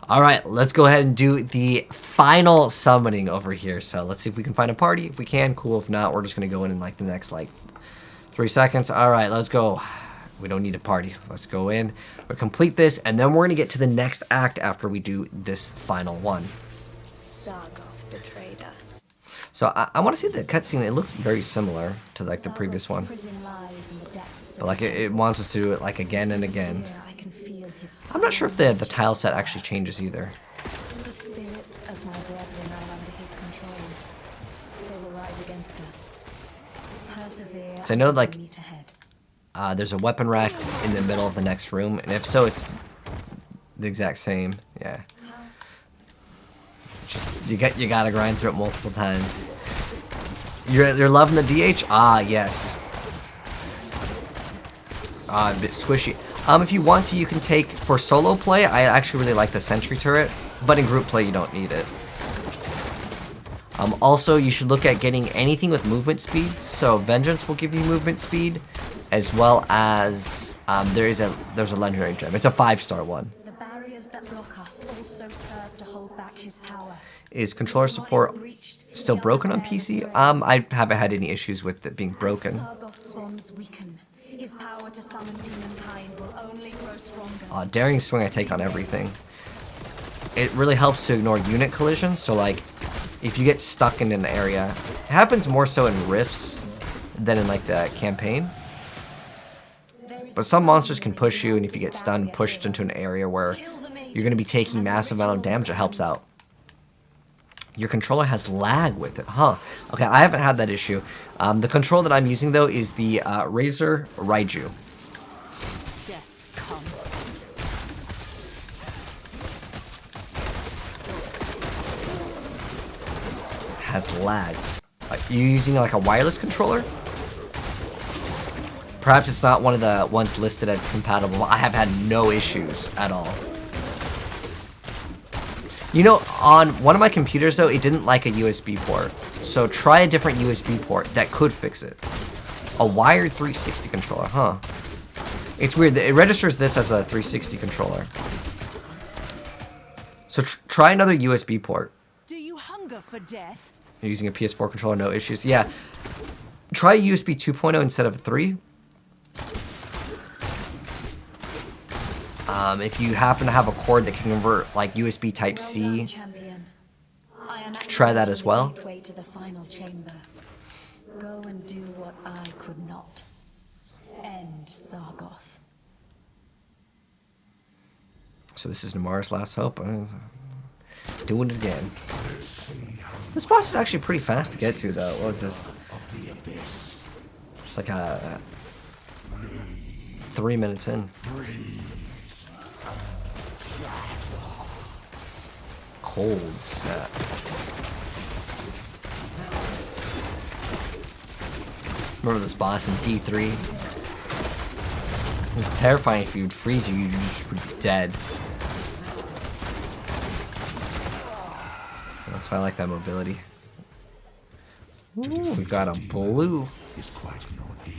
All right, let's go ahead and do the final summoning over here. So let's see if we can find a party. If we can, cool. If not, we're just gonna go in like the next 3 seconds. All right, let's go. We don't need a party. Let's go in. We'll complete this, and then we're gonna get to the next act after we do this final one. Sargoth betrayed us. So I want to see the cutscene. It looks very similar to like the previous one, but like it wants us to do it like again and again. I'm not sure if the tile set actually changes either. The spirits of my brethren are under his control. They will rise against us. Persevere. So I know like there's a weapon rack in the middle of the next room, and if so, it's the exact same. Yeah. Just you gotta grind through it multiple times. You're loving the DH? Ah, yes. A bit squishy. If you want to, you can take for solo play. I actually really like the sentry turret, but in group play you don't need it. Also, you should look at getting anything with movement speed. So Vengeance will give you movement speed, as well as there's a legendary gem. It's a 5-star one. The barriers that block us also serve to hold back his power. Is controller support still broken on PC? I haven't had any issues with it being broken. Sargoth's bonds weaken. His power to summon humankind will only grow stronger. Daring swing I take on everything. It really helps to ignore unit collisions. So like, if you get stuck in an area, it happens more so in rifts than in like the campaign. But some monsters can push you, and if you get stunned, pushed into an area where you're going to be taking massive amount of damage, it helps out. Your controller has lag with it, huh? Okay, I haven't had that issue. The control that I'm using, though, is the Razer Raiju. Death comes. Has lag. You using like a wireless controller? Perhaps it's not one of the ones listed as compatible. I have had no issues at all. You know, on one of my computers, though, it didn't like a USB port. So try a different USB port that could fix it. A wired 360 controller, huh? It's weird. It registers this as a 360 controller. So try another USB port. Do you hunger for death? You're using a PS4 controller, no issues. Yeah. Try USB 2.0 instead of 3. If you happen to have a cord that can convert like USB Type C, try that as well. To the final chamber. Go and do what I could not. End Sargoth. So this is Namar's last hope. Doing it again. This boss is actually pretty fast to get to, though. What was this? Just like 3 minutes in. Cold snap. Remember this boss in D3? It was terrifying. If he would freeze you, you just would be dead. That's why I like that mobility. Ooh, we got a blue. It's quite an ordeal,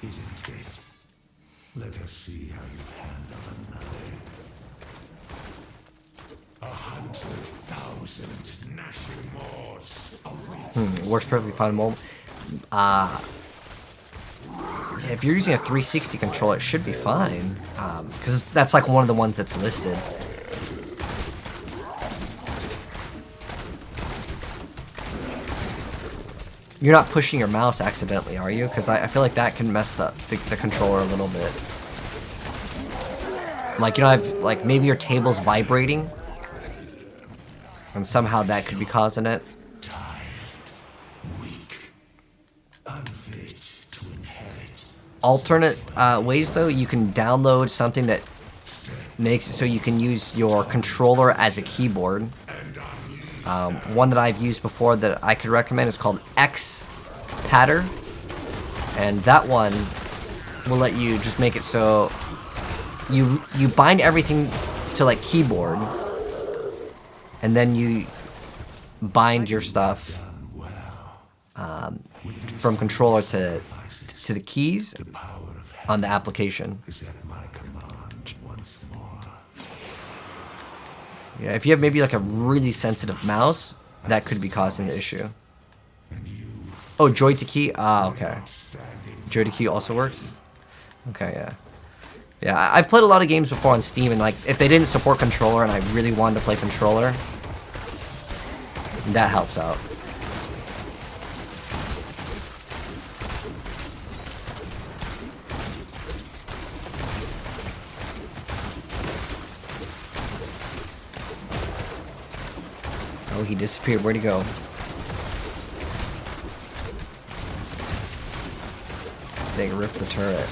isn't it? Let us see how you handle another. 100,000 gnashing maws await. Works perfectly fine. Yeah, if you're using a 360 controller, it should be fine. Because that's like one of the ones that's listed. You're not pushing your mouse accidentally, are you? Because I feel like that can mess up the controller a little bit. Like, you know, like maybe your table's vibrating, and somehow that could be causing it. Tired, weak, unfit to inherit. Alternate ways, though, you can download something that makes it so you can use your controller as a keyboard. One that I've used before that I could recommend is called X Patter, and that one will let you just make it so you bind everything to like keyboard, and then you bind your stuff from controller to the keys on the application. Is at my command once more. Yeah, if you have maybe like a really sensitive mouse, that could be causing the issue. Oh, joy to key? Ah, okay. Joy to key also works? Okay, yeah. Yeah, I've played a lot of games before on Steam, and like, if they didn't support controller and I really wanted to play controller, that helps out. Oh, he disappeared. Where'd he go? They ripped the turret.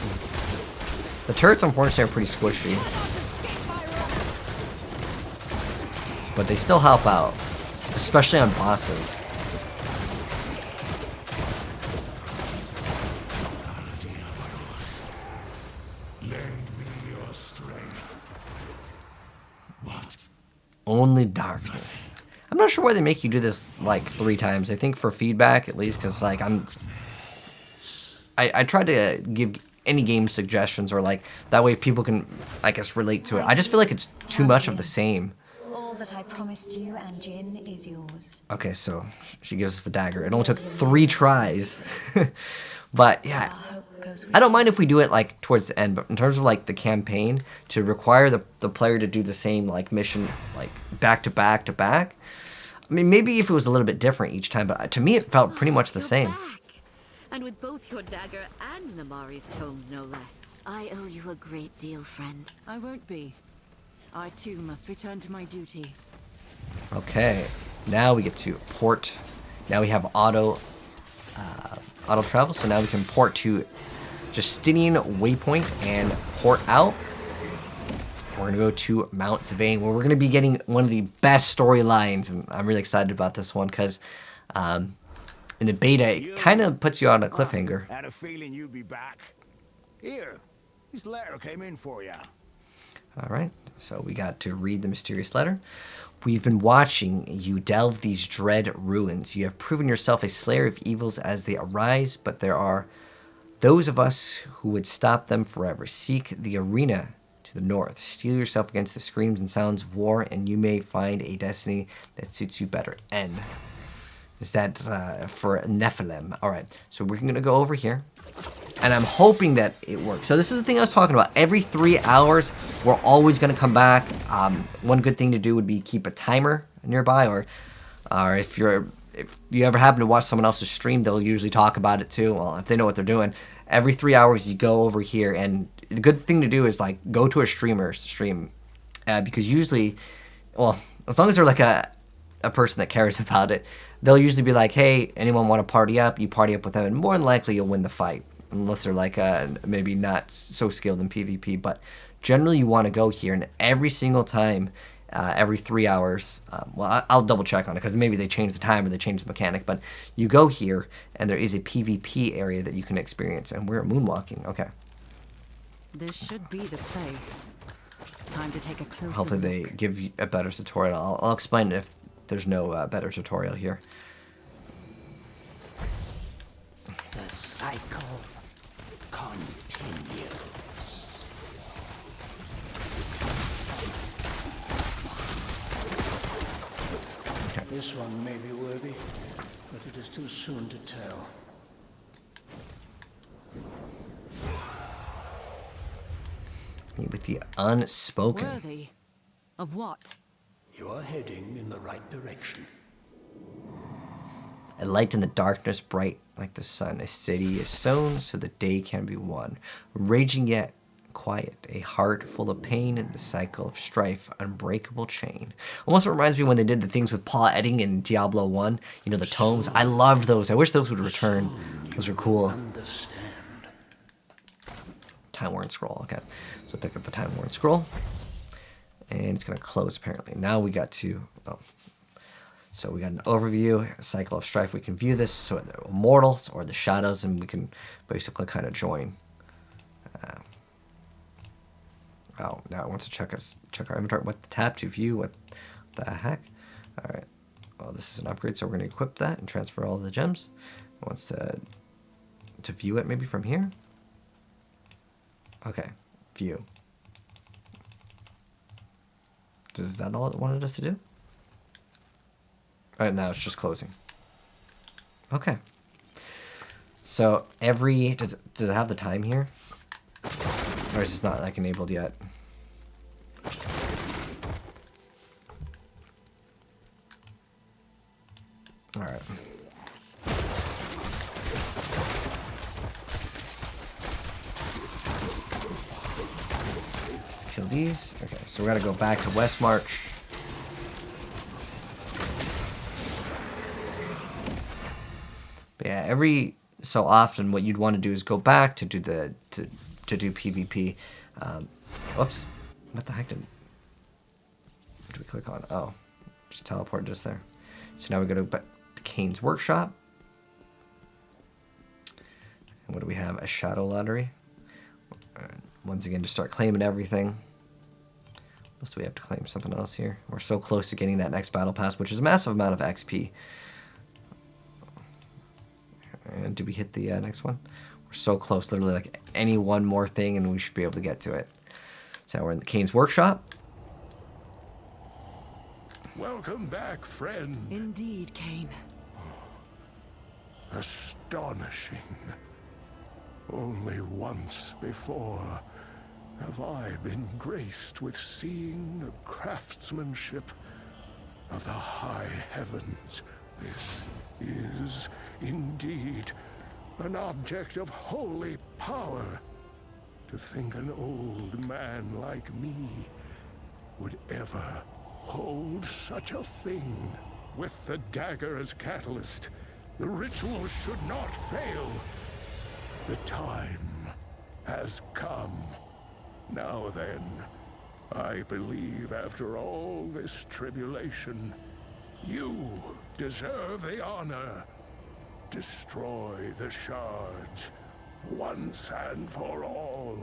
The turrets, unfortunately, are pretty squishy. But they still help out. Especially on bosses. Only darkness. I'm not sure why they make you do this like 3 times. I think for feedback, at least, because like I tried to give any game suggestions, or like that way people can, I guess, relate to it. I just feel like it's too much of the same. All that I promised you and Jin is yours. Okay, so she gives us the dagger. It only took 3 tries. But yeah, I don't mind if we do it like towards the end, but in terms of like the campaign, to require the player to do the same like mission like back to back to back. I mean, maybe if it was a little bit different each time, but to me it felt pretty much the same. Back. And with both your dagger and Namari's tomes, no less. I owe you a great deal, friend. I won't be. I too must return to my duty. Okay, now we get to port. Now we have auto travel, so now we can port to Justinian Waypoint and port out. We're gonna go to Mount Zvane, where we're gonna be getting one of the best storylines, and I'm really excited about this one because in the beta it kind of puts you on a cliffhanger. Had a feeling you'd be back. Here, this letter came in for you. All right, so we got to read the mysterious letter. We've been watching you delve these dread ruins. You have proven yourself a slayer of evils as they arise, but there are those of us who would stop them forever. Seek the arena to the north. Steel yourself against the screams and sounds of war, and you may find a destiny that suits you better. N. Is that for Nephilim? All right, so we're going to go over here. And I'm hoping that it works. So this is the thing I was talking about. Every 3 hours, we're always going to come back. One good thing to do would be keep a timer nearby, or if you ever happen to watch someone else's stream, they'll usually talk about it too. Well, if they know what they're doing, every 3 hours you go over here, and the good thing to do is like go to a streamer's stream, because usually, well, as long as they're like a person that cares about it, they'll usually be like, hey, anyone want to party up? You party up with them, and more than likely you'll win the fight. Unless they're like maybe not so skilled in PvP, but generally you want to go here, and every single time, every 3 hours, well, I'll double check on it because maybe they changed the time or they changed the mechanic, but you go here and there is a PvP area that you can experience, and we're moonwalking. Okay. This should be the place. Time to take a closer Hopefully they look. give you a better tutorial. I'll explain if there's no better tutorial here. The cycle continues. This one may be worthy, but it is too soon to tell. Meet with the unspoken. Worthy? Of what? You are heading in the right direction. A light in the darkness, bright like the sun. A city is sown so the day can be won. Raging yet quiet. A heart full of pain in the cycle of strife. Unbreakable chain. Almost reminds me when they did the things with paw editing in Diablo 1. You know, the tomes. I loved those. I wish those would return. Those were cool. Understand. Time Worn Scroll. Okay. So pick up the Time Worn Scroll. And it's going to close apparently. Now we got to... Oh. So we got an overview, a cycle of strife. We can view this, so the immortals or the shadows, and we can basically kind of join. Oh, now it wants to check our inventory. What to tap to view? What the heck? All right. Well, this is an upgrade, so we're going to equip that and transfer all the gems. It wants to view it maybe from here. Okay, view. Is that all it wanted us to do? Alright, now it's just closing. Okay. So every... Does it have the time here? Or is this not like enabled yet? Alright. Let's kill these. Okay, so we gotta go back to West March. But yeah, every so often what you'd want to do is go back to do the to do PvP. Whoops. What the heck did we click on? Oh, just teleported us there. So now we go to Kane's workshop. And what do we have? A shadow lottery. Once again, just start claiming everything. What else do we have to claim? Something else here. We're so close to getting that next battle pass, which is a massive amount of XP. And did we hit the next one? We're so close. Literally, like any one more thing, and we should be able to get to it. So we're in the Kane's workshop. Welcome back, friend. Indeed, Kane. Astonishing. Only once before have I been graced with seeing the craftsmanship of the high heavens. This is indeed an object of holy power. To think an old man like me would ever hold such a thing. With the dagger as catalyst, the ritual should not fail. The time has come. Now then, I believe after all this tribulation, you deserve the honor. Destroy the shards once and for all.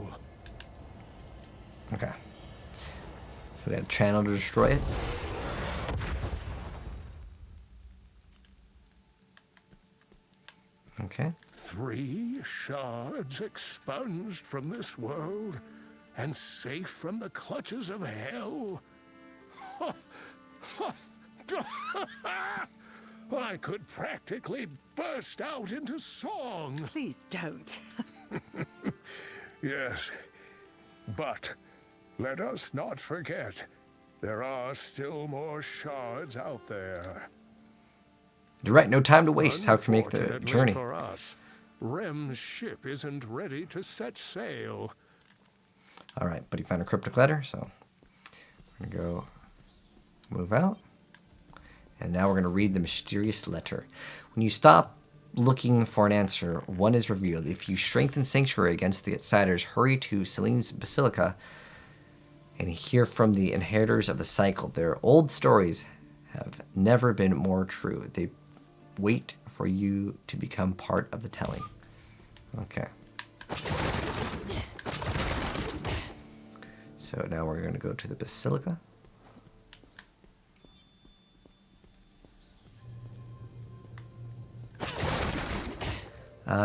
Okay. So we got a channel to destroy it. Okay. 3 shards expunged from this world and safe from the clutches of hell? I could practically burst out into song. Please don't. Yes, but let us not forget, there are still more shards out there. You're right, no time to waste. How can we make the Unfortunately journey? for us, Rem's ship isn't ready to set sail. All right, but he found a cryptic letter, so we're gonna go move out. And now we're gonna read the mysterious letter. When you stop looking for an answer, one is revealed. If you strengthen Sanctuary against the outsiders, hurry to Selene's Basilica and hear from the inheritors of the cycle. Their old stories have never been more true. They wait for you to become part of the telling. Okay. So now we're going to go to the Basilica.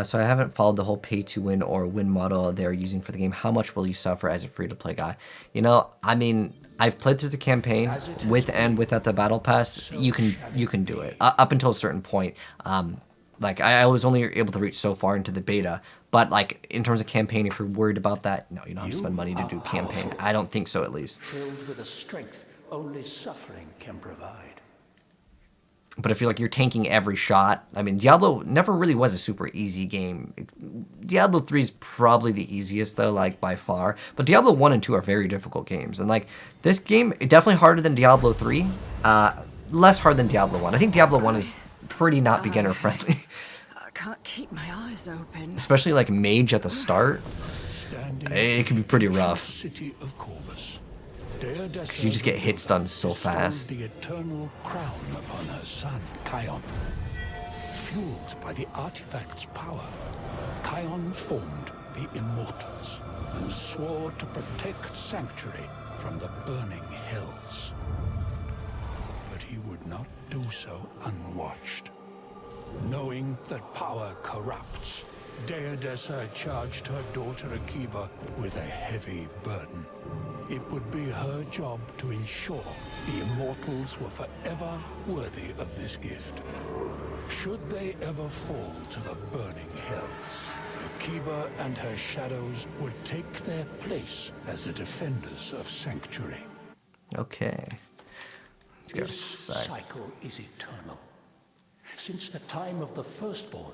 So I haven't followed the whole pay-to-win or win model they're using for the game. How much will you suffer as a free-to-play guy? You know, I mean, I've played through the campaign with and without the battle pass. You can do it up until a certain point. Like I was only able to reach so far into the beta, but like in terms of campaign, if you're worried about that, no, you don't have to spend money to do campaign. I don't think so, at least. Filled with a strength only suffering can provide. But I feel like you're tanking every shot. I mean, Diablo never really was a super easy game. Diablo 3 is probably the easiest, though, like, by far. But Diablo 1 and 2 are very difficult games. And, like, this game, definitely harder than Diablo 3. Less hard than Diablo 1. I think Diablo 1 is pretty not beginner-friendly. I can't keep my eyes open. Especially, like, Mage at the start. It can be pretty rough. City of Corvus. Because you just get hit stun so fast. The eternal crown upon her son, Kion. Fueled by the artifact's power, Kion formed the Immortals and swore to protect Sanctuary from the burning hells. But he would not do so unwatched. Knowing that power corrupts, Deodessa charged her daughter Akiba with a heavy burden. It would be her job to ensure the Immortals were forever worthy of this gift. Should they ever fall to the burning hells, Akiba and her shadows would take their place as the defenders of Sanctuary. Okay. Let's go. This cycle is eternal. Since the time of the Firstborn,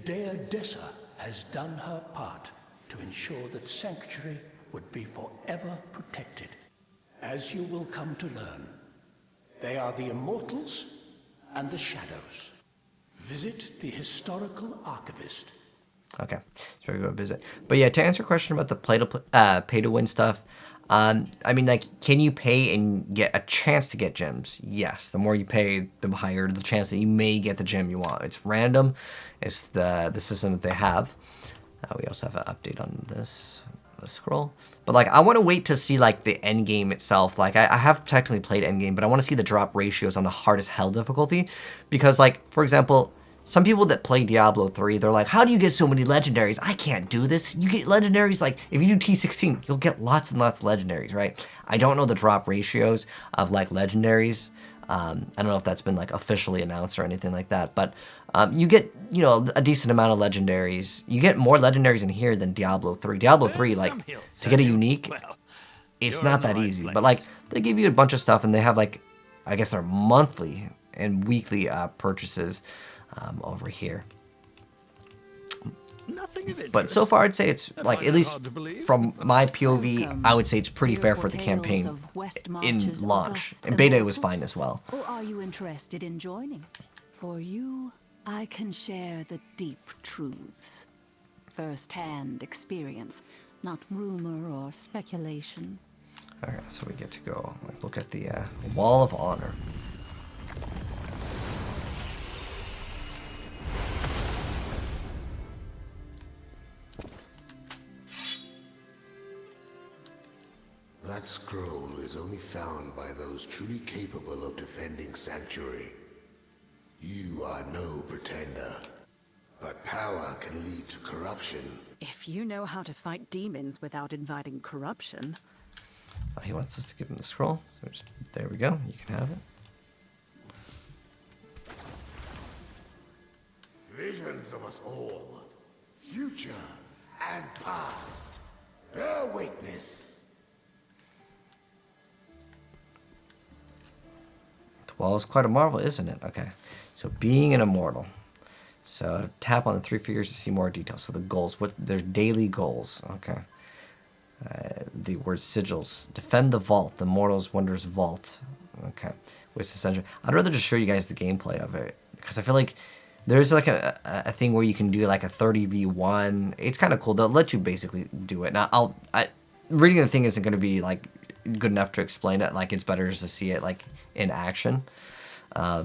Dea Dessa has done her part to ensure that Sanctuary would be forever protected. As you will come to learn, they are the Immortals and the Shadows. Visit the Historical Archivist. Okay, so we go visit. But yeah, to answer your question about the pay to win stuff, I mean, like, can you pay and get a chance to get gems? Yes. The more you pay, the higher the chance that you may get the gem you want. It's random. It's the system that they have. We also have an update on this. Let's scroll. But like, I want to wait to see like the end game itself. Like, I have technically played end game, but I want to see the drop ratios on the hardest hell difficulty, because like, for example, some people that play Diablo 3, they're like, how do you get so many legendaries? I can't do this. You get legendaries, like, if you do T16, you'll get lots and lots of legendaries, right? I don't know the drop ratios of, like, legendaries. I don't know if that's been, like, officially announced or anything like that. But you get, you know, a decent amount of legendaries. You get more legendaries in here than Diablo 3. Diablo 3, like, to get a unique, it's not that easy. But, like, they give you a bunch of stuff, and they have, like, I guess they're monthly and weekly purchases. Over here. But so far I'd say it's like, at least from my POV, I would say it's pretty fair for the campaign in launch. And beta was fine as well. Or are you interested in joining? For you, I can share the deep truths. First-hand experience, not rumor or speculation. Alright, so we get to go like, look at the Wall of Honor. That scroll is only found by those truly capable of defending Sanctuary. You are no pretender, but power can lead to corruption. If you know how to fight demons without inviting corruption. He wants us to give him the scroll, so just, there we go, you can have it. Visions of us all, future and past, bear witness. Well, it's quite a marvel, isn't it? Okay, so being an immortal. So tap on the 3 figures to see more details. So the goals, there's daily goals. Okay. The word sigils. Defend the vault, the Mortal's Wonders Vault. Okay. Waste essential. I'd rather just show you guys the gameplay of it, because I feel like there's like a thing where you can do like a 30v1. It's kind of cool. They'll let you basically do it. Now, reading the thing isn't going to be like good enough to explain it. Like, it's better just to see it like in action. There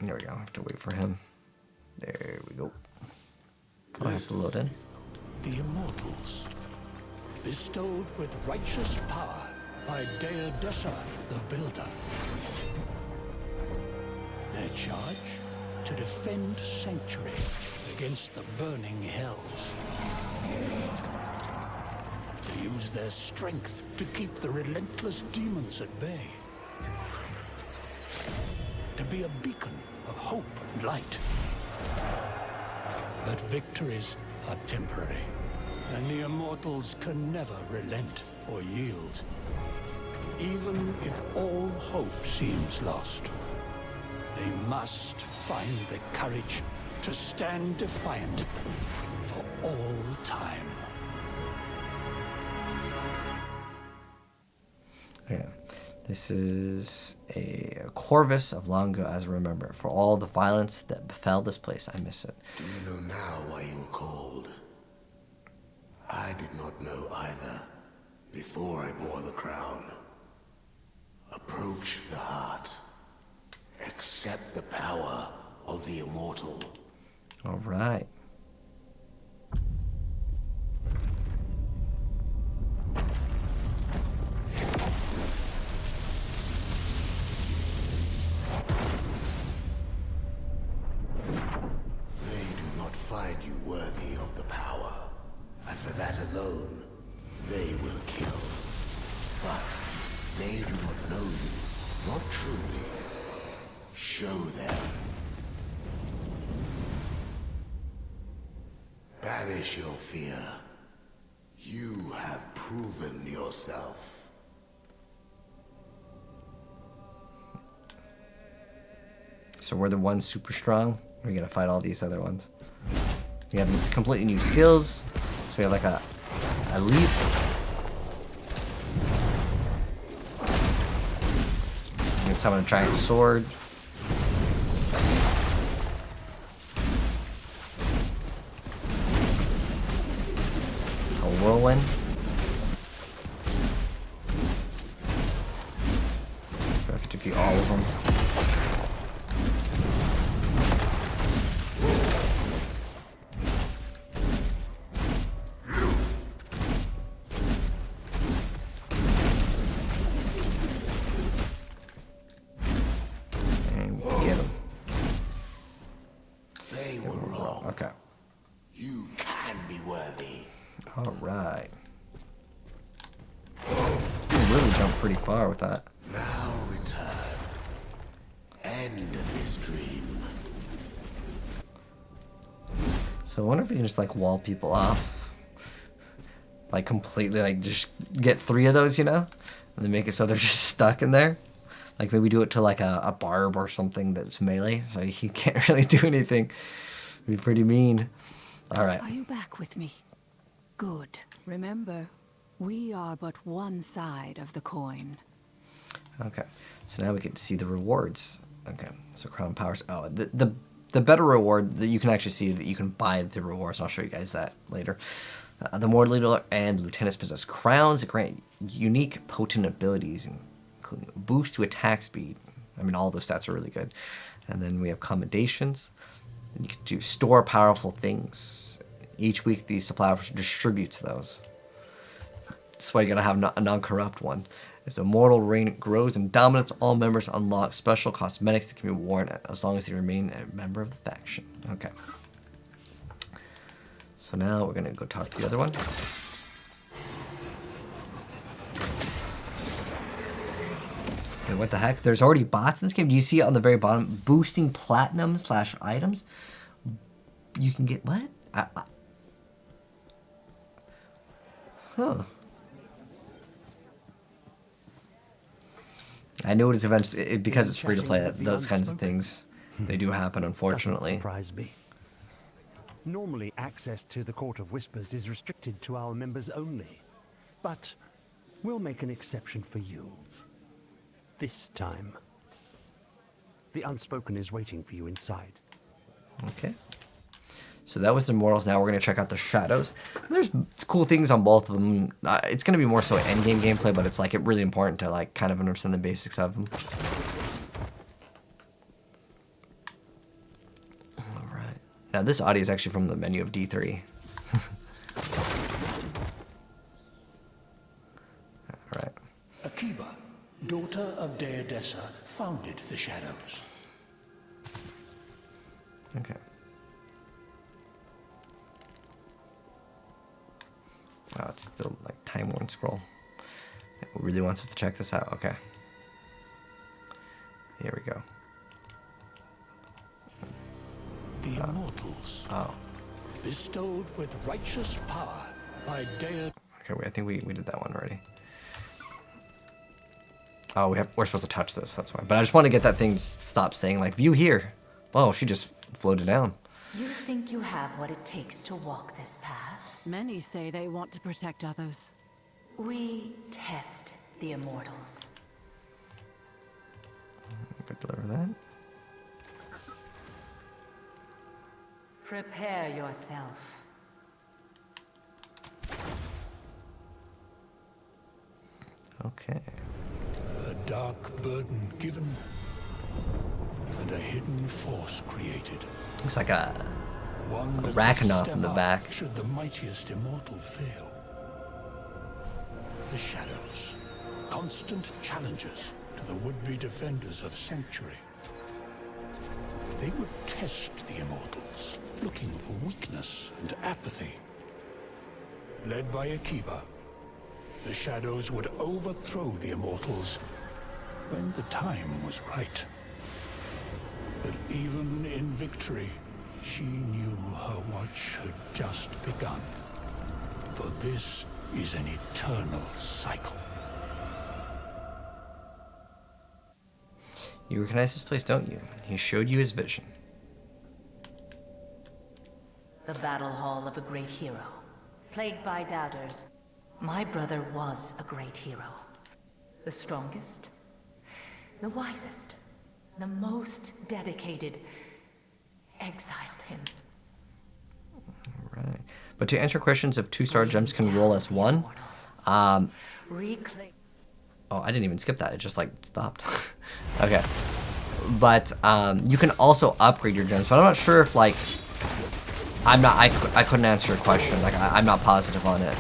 we go. I have to wait for him. There we go. Oh, I have to load in. The Immortals, bestowed with righteous power by Dea Dessa, the Builder. Their charge? To defend Sanctuary against the burning hells. To use their strength to keep the relentless demons at bay. To be a beacon of hope and light. But victories are temporary, and the Immortals can never relent or yield. Even if all hope seems lost, they must find the courage to stand defiant for all time. Okay. This is a Corvus of Longo as I remember. For all the violence that befell this place, I miss it. Do you know now why you were called? I did not know either, before I bore the crown. Approach the heart. Accept the power of the immortal. All right. They do not find you worthy of the power, and for Not truly. Show them. Banish your fear. You have proven yourself. So we're the ones super strong. We're gonna fight all these other ones. We have completely new skills. So we have like a leap. I'm gonna summon a giant sword. A whirlwind. I have to defeat all of them. Okay. You can be worthy. All right. You really jumped pretty far with that. Now return. End this dream. So I wonder if we can just like wall people off. Like completely, like just get 3 of those, you know? And then make it so they're just stuck in there. Like maybe do it to like a barb or something that's melee, so he can't really do anything. It'd be pretty mean. All right. Are you back with me? Good. Remember, we are but one side of the coin. Okay. So now we get to see the rewards. Okay. So crown powers. Oh, the better reward that you can actually see that you can buy the rewards. I'll show you guys that later. The Mortal Leader and Lieutenants possess crowns that grant unique potent abilities, including a boost to attack speed. I mean, all those stats are really good. And then we have commendations. You can do store powerful things. Each week, the supply officer distributes those. That's why you gotta have a non-corrupt one. As the mortal reign grows in dominance, all members unlock special cosmetics that can be worn as long as they remain a member of the faction. Okay. So now we're gonna go talk to the other one. Wait, what the heck? There's already bots in this game. Do you see it on the very bottom? Boosting platinum / items. You can get what? Huh. I know it is eventually because it's free to play. Those kinds of things, they do happen, unfortunately. Doesn't surprise me. Normally, access to the Court of Whispers is restricted to our members only, but we'll make an exception for you. This time. The Unspoken is waiting for you inside. Okay. So that was the Immortals. Now we're going to check out the Shadows. There's cool things on both of them. It's going to be more so endgame gameplay, but it's like really important to like kind of understand the basics of them. All right. Now this audio is actually from the menu of D3. All right. Akiba, daughter of Deodessa, founded the Shadows. Okay. Oh, it's still like time worn scroll. It really wants us to check this out. Okay. Here we go. The Immortals. Oh. Bestowed with righteous power by Deodessa. Okay, wait, I think we did that one already. Oh, we're supposed to touch this, that's why. But I just want to get that thing to stop saying like view here. Whoa, she just floated down. You think you have what it takes to walk this path? Many say they want to protect others. We test the Immortals. Could deliver that. Prepare yourself. Okay. A dark burden given, and a hidden force created. Looks like a One that Rackhanath will in the step back. up should the mightiest immortal fail. The Shadows, constant challengers to the would-be defenders of Sanctuary. They would test the Immortals, looking for weakness and apathy. Led by Akiba, the Shadows would overthrow the Immortals when the time was right. But even in victory, she knew her watch had just begun. For this is an eternal cycle. You recognize this place, don't you? He showed you his vision. The battle hall of a great hero. Plagued by doubters, my brother was a great hero. The strongest, the wisest, the most dedicated, exiled him. Right. But to answer questions if 2-star gems can roll as 1, Reclaim. oh, I didn't even skip that. It just like stopped. Okay. But you can also upgrade your gems. But I'm not sure if like I couldn't answer your question. Like I'm not positive on it.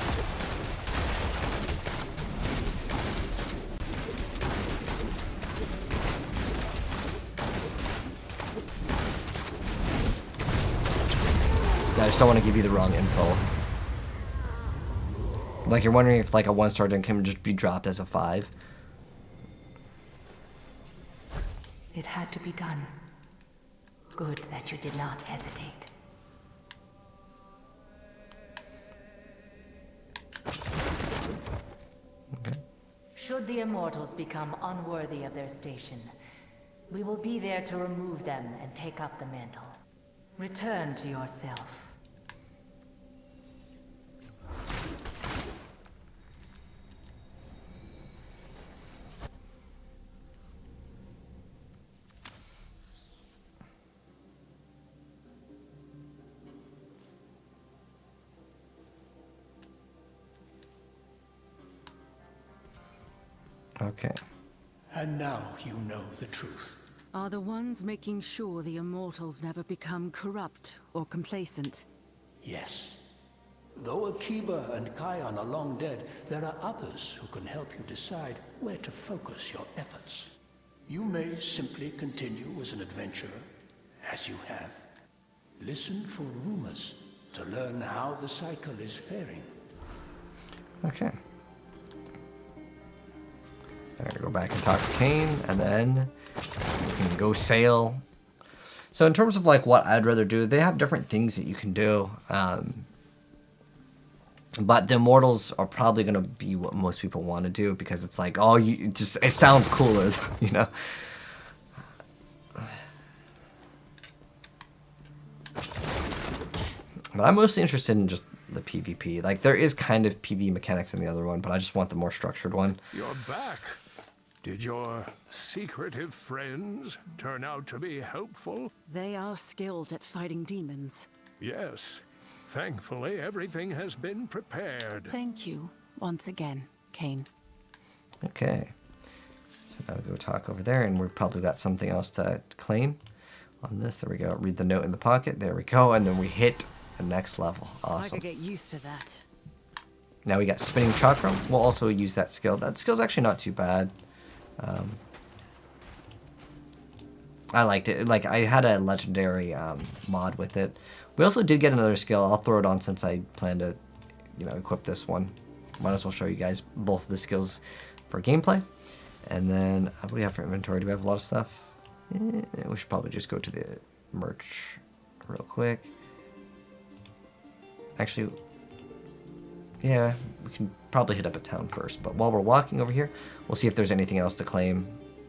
Yeah, I just don't want to give you the wrong info. Like you're wondering if like a 1-star gem can just be dropped as a 5. It had to be done. Good that you did not hesitate. Okay. Should the Immortals become unworthy of their station, we will be there to remove them and take up the mantle. Return to yourself. Okay. And now you know the truth. Are the ones making sure the Immortals never become corrupt or complacent? Yes. Though Akiba and Kion are long dead, there are others who can help you decide where to focus your efforts. You may simply continue as an adventurer, as you have. Listen for rumors to learn how the cycle is faring. Okay. I'm gonna go back and talk to Kane, and then we can go sail. So in terms of like what I'd rather do, they have different things that you can do. But the Immortals are probably gonna be what most people want to do because it's like, oh, it sounds cooler, you know. But I'm mostly interested in just the PvP. Like there is kind of PvE mechanics in the other one, but I just want the more structured one. You're back. Did your secretive friends turn out to be helpful? They are skilled at fighting demons. Yes. Thankfully, everything has been prepared. Thank you once again, Kane. Okay. So now we go talk over there, and we've probably got something else to claim on this. There we go. Read the note in the pocket. There we go. And then we hit the next level. Awesome. I could get used to that. Now we got spinning chakra. We'll also use that skill. That skill's actually not too bad. I liked it. Like I had a legendary mod with it. We also did get another skill. I'll throw it on since I plan to, you know, equip this one. Might as well show you guys both of the skills for gameplay. And then what do we have for inventory? Do we have a lot of stuff? We should probably just go to the merch real quick. Actually, yeah, we can probably hit up a town first. But while we're walking over here, we'll see if there's anything else to claim.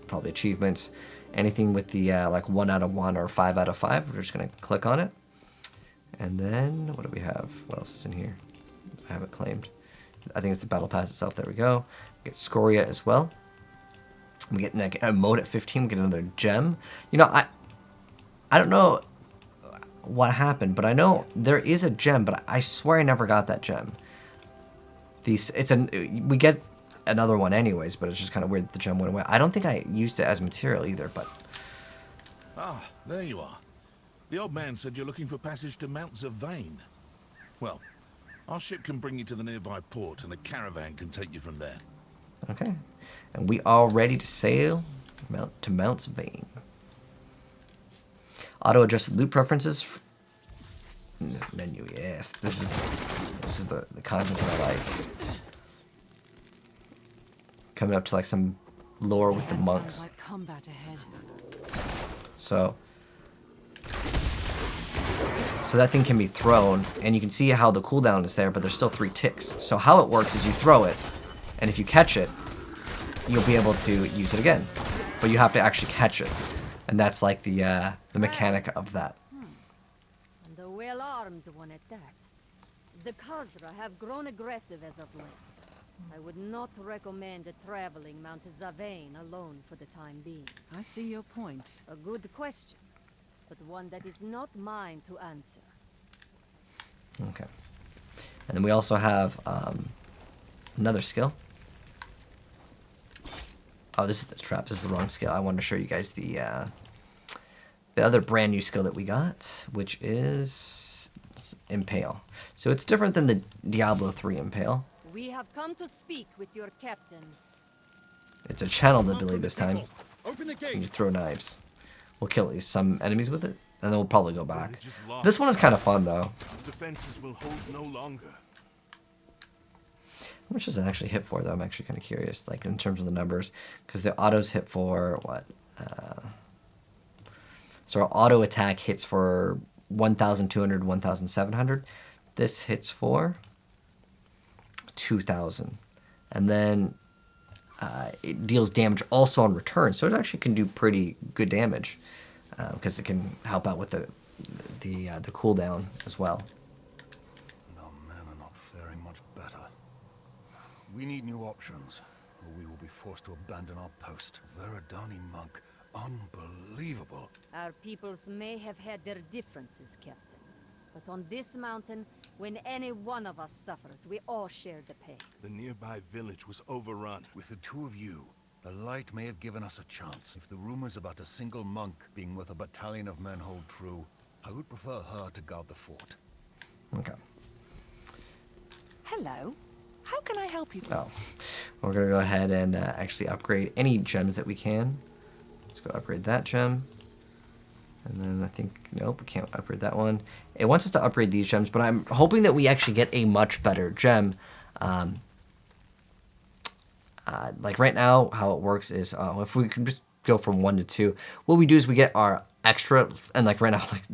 Probably achievements. Anything with the like 1 out of 1 or 5 out of 5. We're just going to click on it. And then, what do we have? What else is in here? I haven't claimed. I think it's the battle pass itself. There we go. We get Scoria as well. We get like a mode at 15. We get another gem. You know, I don't know what happened, but I know there is a gem, but I swear I never got that gem. We get another one anyways, but it's just kind of weird that the gem went away. I don't think I used it as material either, but... Ah, there you are. The old man said you're looking for passage to Mounts of Vane. Well, our ship can bring you to the nearby port, and a caravan can take you from there. Okay. And we are ready to sail to Mounts of Vane. Auto-adjusted loot preferences. Menu, yes. This is the content that I like. Coming up to like some lore with the Sounds monks. like combat ahead. So that thing can be thrown, and you can see how the cooldown is there, but there's still 3 ticks. So how it works is you throw it, and if you catch it, you'll be able to use it again. But you have to actually catch it, and that's like the mechanic of that. And a well-armed one at that. The Khazra have grown aggressive as of late. I would not recommend traveling Mount Zavane alone for the time being. I see your point. A good question, but one that is not mine to answer. Okay. And then we also have another skill. Oh, this is the trap. This is the wrong skill. I wanted to show you guys the other brand new skill that we got, which is Impale. So it's different than the Diablo 3 Impale. We have come to speak with your captain. It's a channeled ability this time. Open the You gate. just throw knives. We'll kill at least some enemies with it, and then we'll probably go back. This one is kind of fun, though. Defenses will hold no longer. How much does it actually hit for, though? I'm actually kind of curious, like, in terms of the numbers. Because the autos hit for, what? So our auto attack hits for 1,200, 1,700. This hits for 2,000. And then it deals damage also on return. So it actually can do pretty good damage. Because it can help out with the cooldown as well. Our men are not faring much better. We need new options, or we will be forced to abandon our post. Veridani monk, unbelievable. Our peoples may have had their differences, Captain. But on this mountain, when any one of us suffers, we all share the pain. The nearby village was overrun. With the 2 of you, the light may have given us a chance. If the rumors about a single monk being worth a battalion of men hold true, I would prefer her to guard the fort. Okay. Hello. How can I help you? Oh, we're gonna go ahead and actually upgrade any gems that we can. Let's go upgrade that gem. And then I think, nope, we can't upgrade that one. It wants us to upgrade these gems, but I'm hoping that we actually get a much better gem. Like right now, how it works is, if we can just go from 1 to 2, what we do is we get our extra, and like right now, like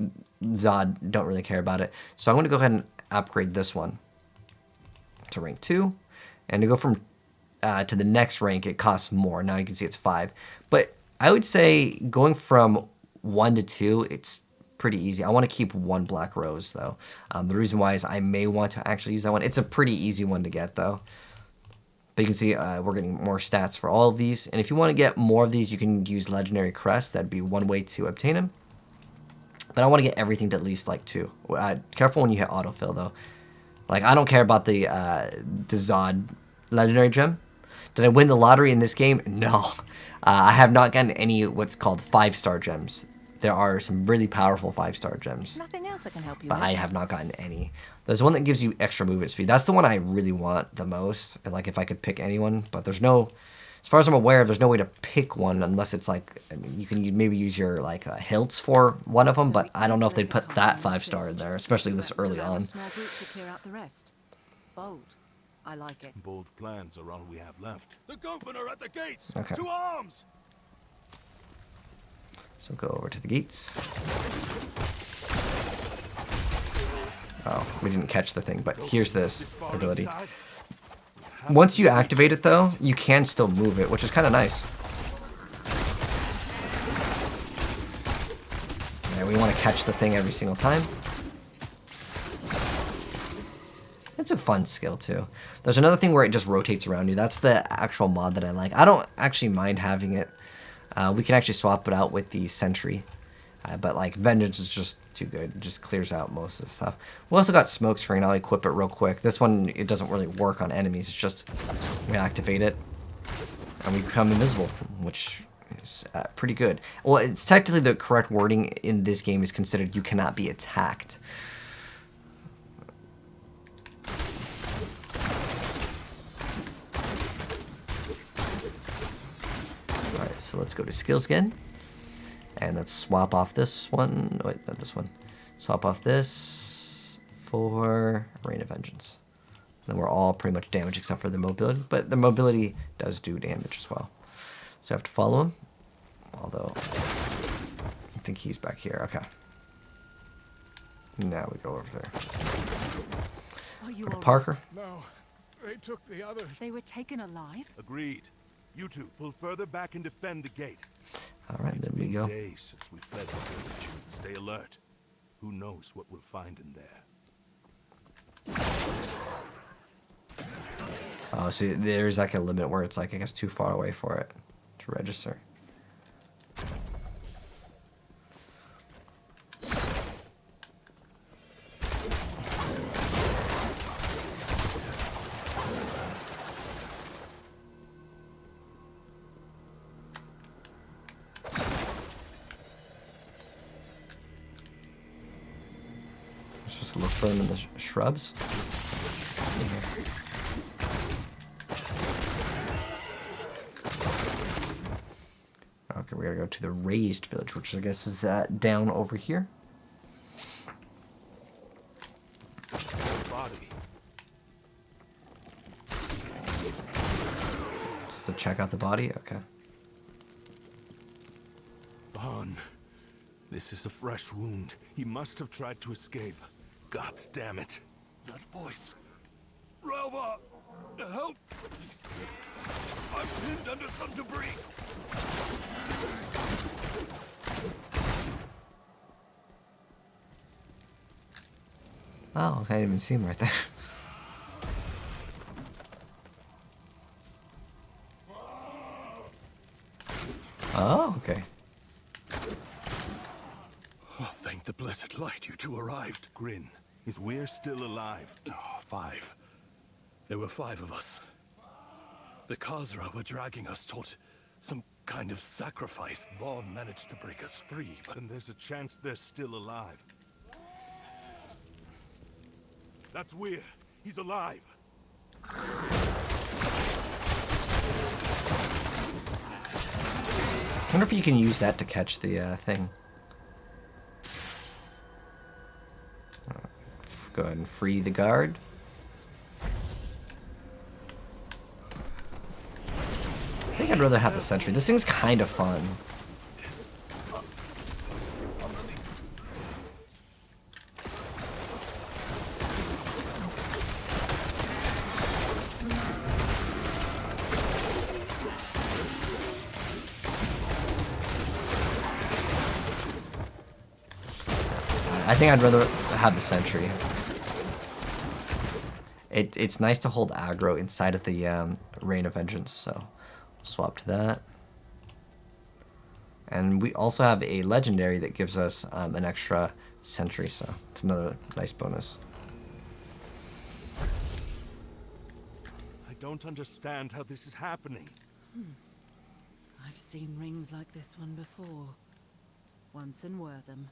Zod don't really care about it. So I'm gonna go ahead and upgrade this one to rank 2, and to go from to the next rank, it costs more. Now you can see it's 5, but I would say going from 1 to 2, it's pretty easy. I want to keep 1 black rose though. The reason why is I may want to actually use that one. It's a pretty easy one to get though. But you can see we're getting more stats for all of these. And if you want to get more of these, you can use Legendary Crest. That'd be one way to obtain them. But I want to get everything to at least like 2. Careful when you hit autofill though. Like, I don't care about the Zod Legendary Gem. Did I win the lottery in this game? No. I have not gotten any what's called 5-star gems. There are some really powerful 5-star gems. Nothing else I can help you But with. I have not gotten any. There's one that gives you extra movement speed. That's the one I really want the most. Like, if I could pick anyone. But there's no... As far as I'm aware, there's no way to pick one unless it's like... I mean, you can maybe use your, like, hilts for one of them. But I don't know if they'd put that 5-star in there. Especially this early on. Small group to clear out the rest. Bold. I like it. Bold plans are all we have left. The goatmen are at the gates. Okay. To arms. So go over to the gates. Oh, we didn't catch the thing, but here's this ability. Once you activate it though, you can still move it, which is kind of nice. And we want to catch the thing every single time. It's a fun skill too. There's another thing where it just rotates around you. That's the actual mod that I like. I don't actually mind having it. We can actually swap it out with the Sentry. But like Vengeance is just too good. It just clears out most of the stuff. We also got Smoke Screen. I'll equip it real quick. This one, it doesn't really work on enemies. It's just we activate it and we become invisible, which is pretty good. Well, it's technically the correct wording in this game is considered you cannot be attacked. Alright, so let's go to skills again. And let's swap off this one. Wait, not this one. Swap off this for Rain of Vengeance. Then we're all pretty much damaged except for the mobility. But the mobility does do damage as well. So I have to follow him. Although, I think he's back here. Okay. Now we go over there. Go to Parker. No, they took the others. They were taken alive? Agreed. You two pull further back and defend the gate. All right, there we go. Days since we fled the village. Stay alert. Who knows what we'll find in there? Oh, see, there's like a limit where it's like, I guess, too far away for it to register. Just look for them in the shrubs. Okay, we gotta go to the raised village, which I guess is down over here. Body. Just to check out the body. Okay. Vaughn. This is a fresh wound. He must have tried to escape. God damn it. That voice. Relva! Help! I'm pinned under some debris. Oh, okay, I didn't even see him right there. Oh, okay. Oh, thank the blessed light you two arrived. Grin, is we're still alive? Oh, 5. There were 5 of us. The Khazra were dragging us toward some kind of sacrifice. Vaughn managed to break us free, but then there's a chance they're still alive. That's weird. He's alive. I wonder if you can use that to catch the thing. Go ahead and free the guard. I think I'd rather have the sentry. This thing's kind of fun. I think I'd rather have the sentry. It's nice to hold aggro inside of the Reign of Vengeance, so we'll swap to that. And we also have a legendary that gives us an extra sentry, so it's another nice bonus. I don't understand how this is happening. I've seen rings like this one before. Once in Wortham,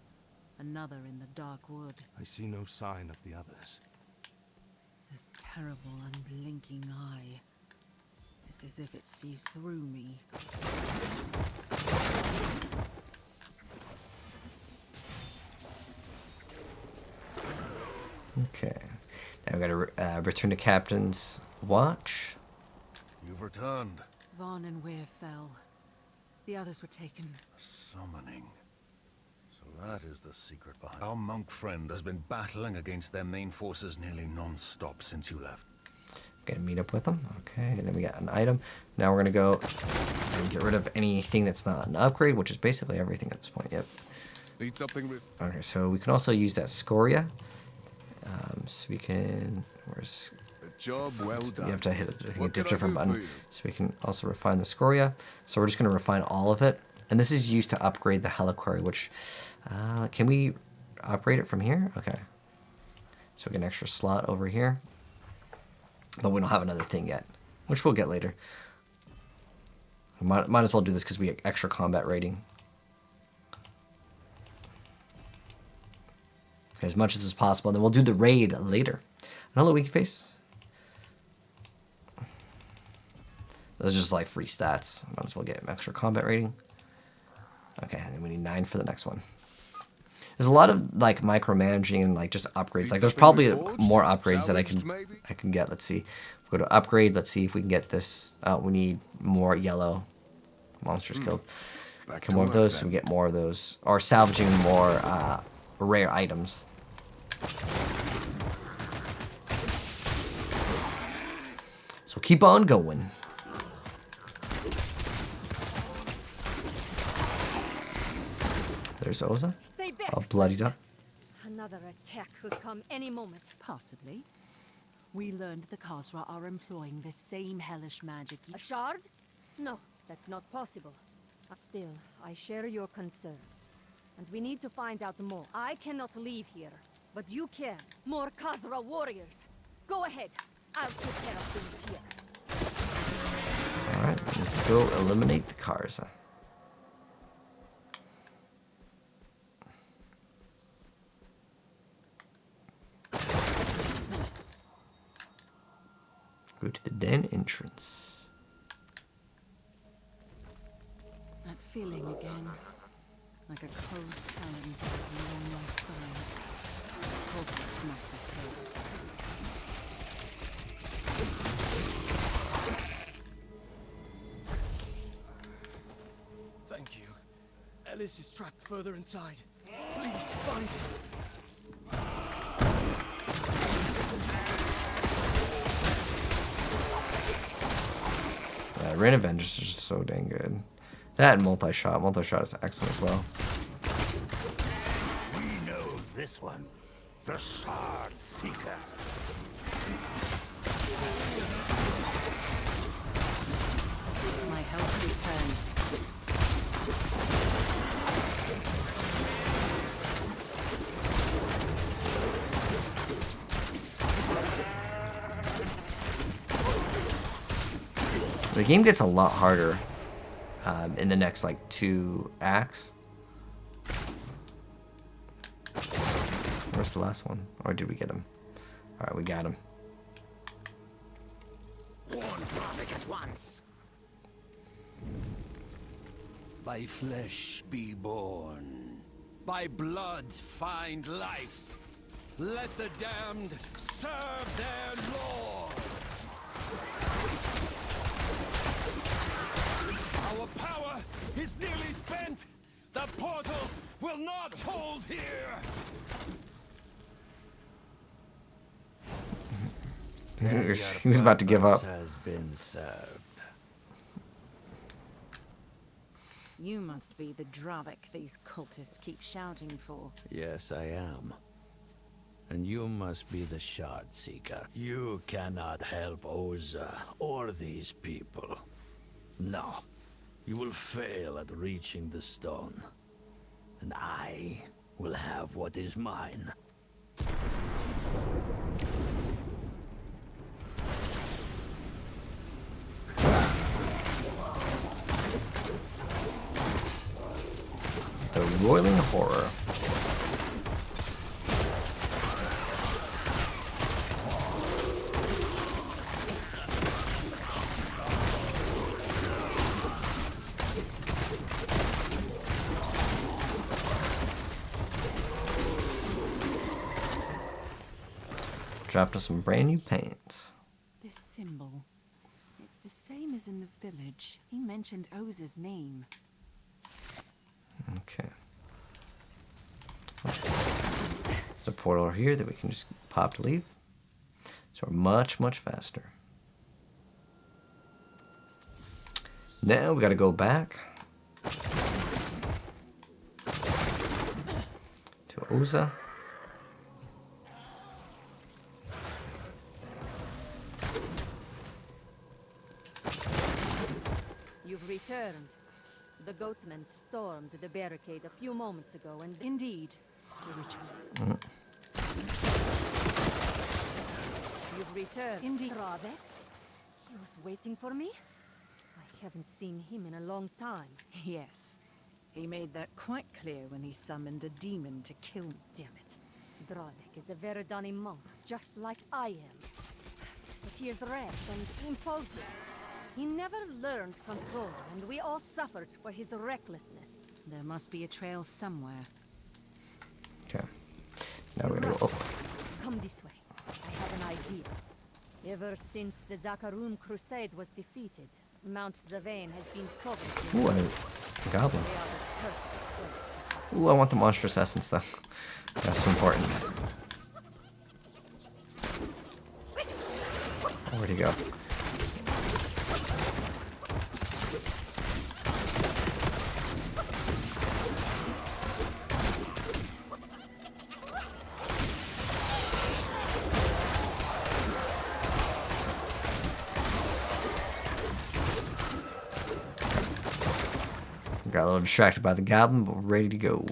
another in the Dark Wood. I see no sign of the others. This terrible, unblinking eye. It's as if it sees through me. Okay. Now we gotta return to Captain's watch. You've returned. Vaughn and Weir fell. The others were taken. Summoning. So that is the secret behind. Our monk friend has been battling against their main forces nearly non-stop since you left. Gonna meet up with them. Okay, and then we got an item. Now we're gonna go and get rid of anything that's not an upgrade, which is basically everything at this point. Yep. Need something with. Okay, so we can also use that scoria. So we can. Where's? A job well done. You have to hit a different button. So we can also refine the scoria. So we're just gonna refine all of it, and this is used to upgrade the Heliquary. Which can we upgrade it from here? Okay. So we get an extra slot over here. But we don't have another thing yet, which we'll get later. Might as well do this because we get extra combat rating. Okay, as much as is possible, and then we'll do the raid later. Hello, Winky Face. Those are just like free stats. Might as well get extra combat rating. Okay, and then we need 9 for the next one. There's a lot of like micromanaging and like just upgrades. Like there's probably more upgrades that I can get. Let's see. If we go to upgrade, let's see if we can get this. We need more yellow. monsters killed. Back Kill to more of work, those so then. we get more of those. Or salvaging more rare items. So keep on going. There's Oza. Stay back. All bloodied up. Another attack could come any moment. Possibly. We learned the Khazra are employing the same hellish magic. A shard? No, that's not possible. Still, I share your concerns. And we need to find out more. I cannot leave here, but you can. More Khazra warriors. Go ahead. I'll take care of things here. Alright, let's go eliminate the Khazra. Go to the den entrance. That feeling again. Like a cold talon along my spine. Cultists must be close. Thank you. Ellis is trapped further inside. Please find him. Rain Avengers is just so dang good. That and multi-shot. Multi-shot is excellent as well. We know this one. The Shard Seeker. My health returns. The game gets a lot harder in the next like 2 acts. Where's the last one? Or did we get him? Alright, we got him. Warn Dralek at once. By flesh be born. By blood find life. Let the damned serve their lord. Our power is nearly spent. The portal will not hold here. He was about to give up. Has been served. You must be the Dralek these cultists keep shouting for. Yes, I am. And you must be the Shard Seeker. You cannot help Oza or these people. No. You will fail at reaching the stone. And I will have what is mine. The Roiling Horror. Dropped us some brand new pants. This symbol. It's the same as in the village. He mentioned Oza's name. Okay. There's a portal here that we can just pop to leave. So we're much, much faster. Now we gotta go back to Oza. You've returned. The goatmen stormed the barricade a few moments ago and... Indeed, the ritual. You've returned. Indeed. Dralek? He was waiting for me? I haven't seen him in a long time. Yes. He made that quite clear when he summoned a demon to kill me. Damn it. Dralek is a Veridani monk, just like I am. But he is rash and impulsive. He never learned control, and we all suffered for his recklessness. There must be a trail somewhere. Okay. Now we're gonna go up. Come this way. I have an idea. Ever since the Zakarum Crusade was defeated, Mount Zavane has been covered. Ooh, a goblin. Ooh, I want the monstrous essence though. That's important. Where'd he go? Got a little distracted by the goblin, but we're ready to go.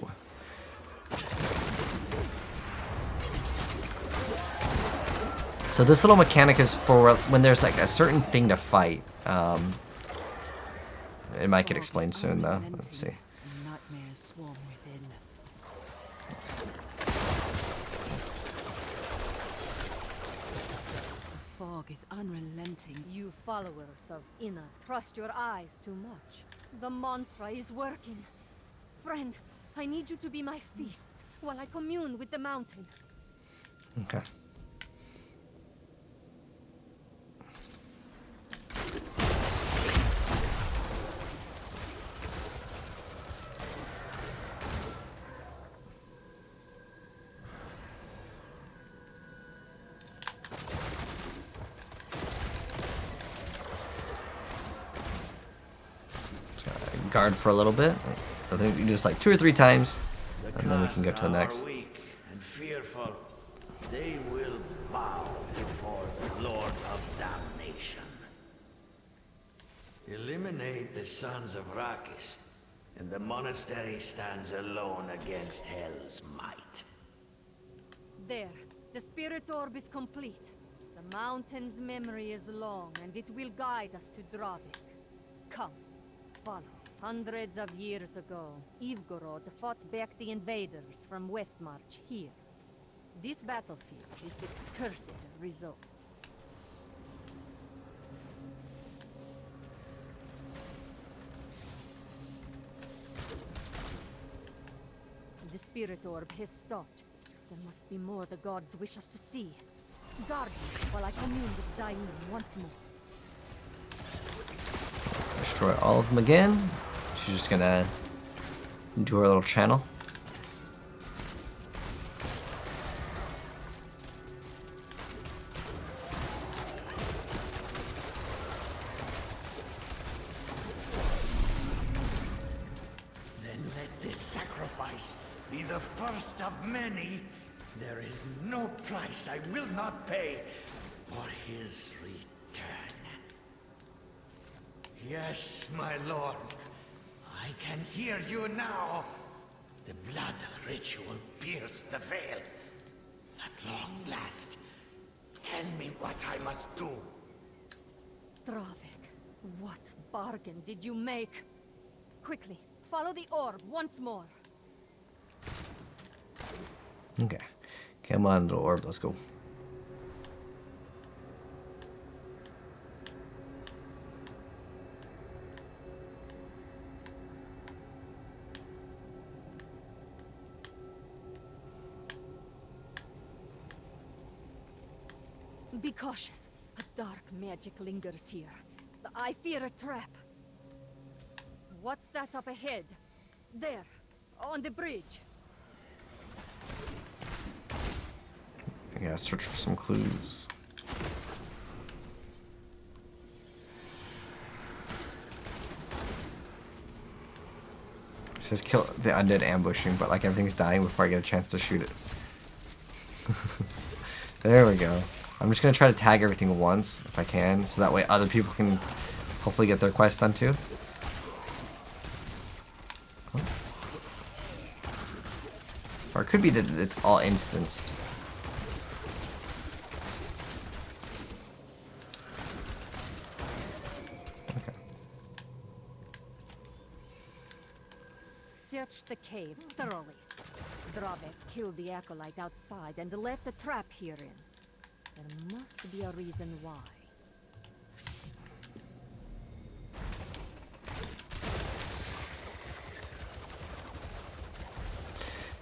So this little mechanic is for when there's like a certain thing to fight. It might get explained soon though. Let's see. Nightmares swarm within. The fog is unrelenting. You followers of Inna trust your eyes too much. The mantra is working. Friend, I need you to be my feast while I commune with the mountain. Okay. Guard for a little bit. I think we do this like 2 or 3 times, and then we can go to the next. Weak and fearful, they will bow before the Lord of Damnation. Eliminate the sons of Rakis, and the monastery stands alone against Hell's might. There, the spirit orb is complete. The mountain's memory is long, and it will guide us to Dralek. Come, follow. Hundreds of years ago, Yugioh fought back the invaders from Westmarch here. This battlefield is the cursed result. The spirit orb has stopped. There must be more the gods wish us to see. Guard me while I commune with Zayn once more. Destroy all of them again. She's just gonna do her little channel. Then let this sacrifice be the first of many. There is no price I will not pay for his return. Yes, my lord. I can hear you now. The blood ritual pierced the veil. At long last, tell me what I must do. Dralek, what bargain did you make? Quickly, follow the orb once more. Okay. Come on, little orb, let's go. Be cautious. A dark magic lingers here. I fear a trap. What's that up ahead? There, on the bridge. I gotta search for some clues. It says kill the undead ambushing, but like everything's dying before I get a chance to shoot it. There we go. I'm just gonna try to tag everything once if I can, so that way other people can hopefully get their quest done too. Oh. Or it could be that it's all instanced. Okay. Search the cave thoroughly. Dralek killed the acolyte outside and left a trap herein. There must be a reason why.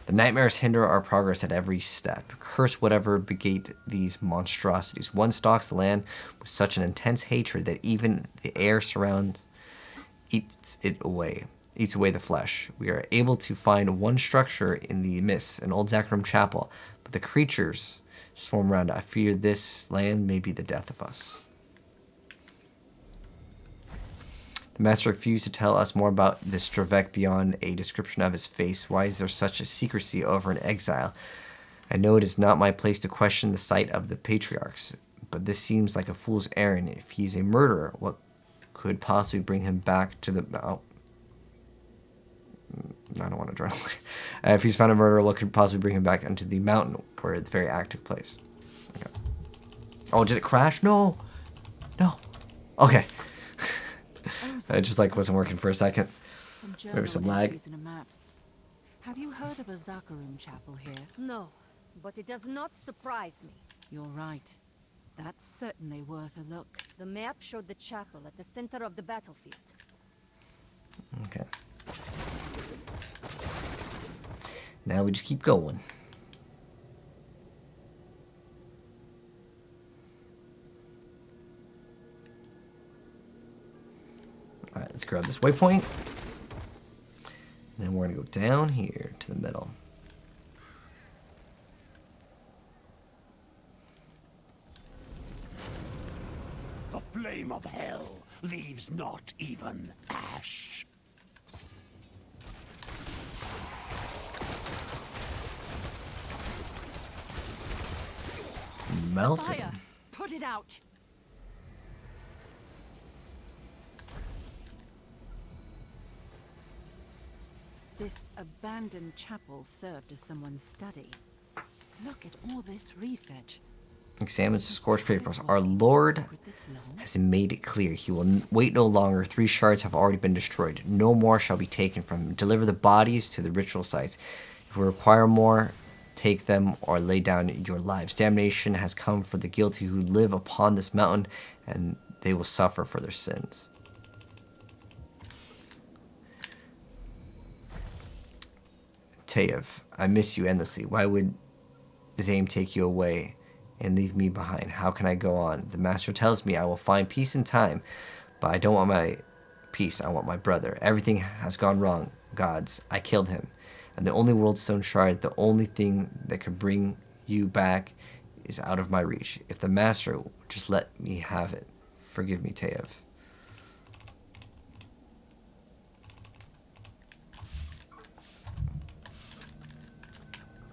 The nightmares hinder our progress at every step. curse whatever begate these monstrosities. One stalks the land with such an intense hatred that even the air surrounds eats away the flesh. We are able to find one structure in the mists, an old Zakarum chapel, but the creatures swarm around. I fear this land may be the death of us. The master refused to tell us more about this Dralek beyond a description of his face. Why is there such a secrecy over an exile? I know it is not my place to question the sight of the patriarchs, but this seems like a fool's errand. If he's a murderer, what could possibly bring him back to the... Oh. I don't want to drown. If he's found a murderer, what could possibly bring him back into the mountain where the very act took place? Okay. Oh, did it crash? No. No. Okay. I just like wasn't working for a second. Maybe some lag. Have you heard of a Zakarum chapel here? No, but it does not surprise me. You're right. That's certainly worth a look. The map showed the chapel at the center of the battlefield. Okay. Now we just keep going. Alright, let's grab this waypoint. And then we're going to go down here to the middle. The flame of hell leaves not even ash. Melted. Fire! Put it out! This abandoned chapel served as someone's study. Look at all this research. Examines the scorched papers. Our Lord has made it clear. He will wait no longer. 3 shards have already been destroyed. No more shall be taken from him. Deliver the bodies to the ritual sites. If we require more, take them or lay down your lives. Damnation has come for the guilty who live upon this mountain, and they will suffer for their sins. Taev, I miss you endlessly. Why would Zame take you away and leave me behind? How can I go on? The master tells me I will find peace in time, but I don't want my peace. I want my brother. Everything has gone wrong. Gods, I killed him. And the only world stone shard, the only thing that could bring you back, is out of my reach. If the master would just let me have it. Forgive me, Taev.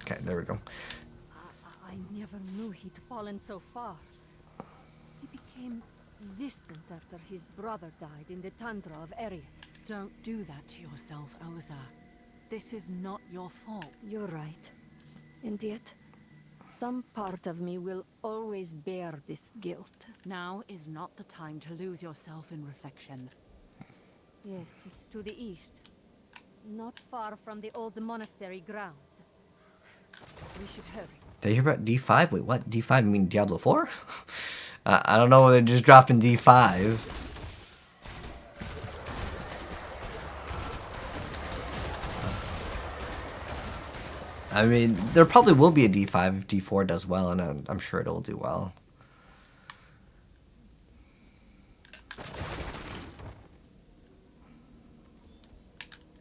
Okay, there we go. I never knew he'd fallen so far. He became distant after his brother died in the tundra of Eriot. Don't do that to yourself, Oza. This is not your fault. You're right. And yet, some part of me will always bear this guilt. Now is not the time to lose yourself in reflection. Yes, it's to the east. Not far from the old monastery grounds. We should hurry. Did you hear about D5? Wait, what? D5? You mean Diablo 4? I don't know whether they're just dropping D5. I mean, there probably will be a D5 if D4 does well, and I'm sure it'll do well.